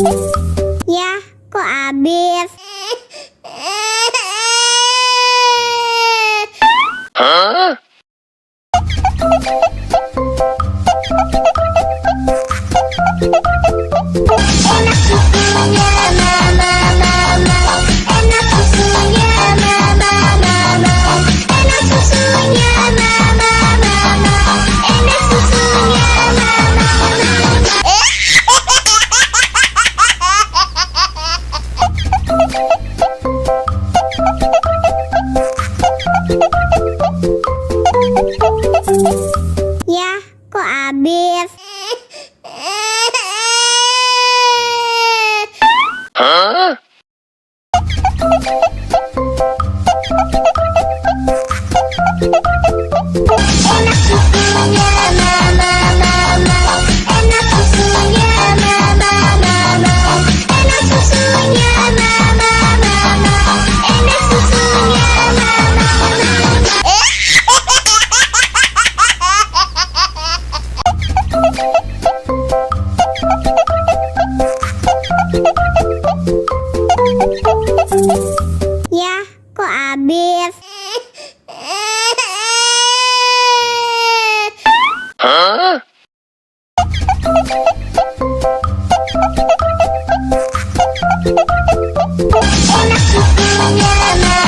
Ya, kok habis? Hah? Enak susunya mama, mama. Enak susunya mama, mama. Enak susunya mama, mama. Enak susunya mama, mama. Ya, kok habis? Hah? Enak susunya mama, mama. Enak susunya mama, mama. Enak susunya mama, mama. Enak susunya mama, mama. Ya, kok habis? Hah? Enak susunya mama.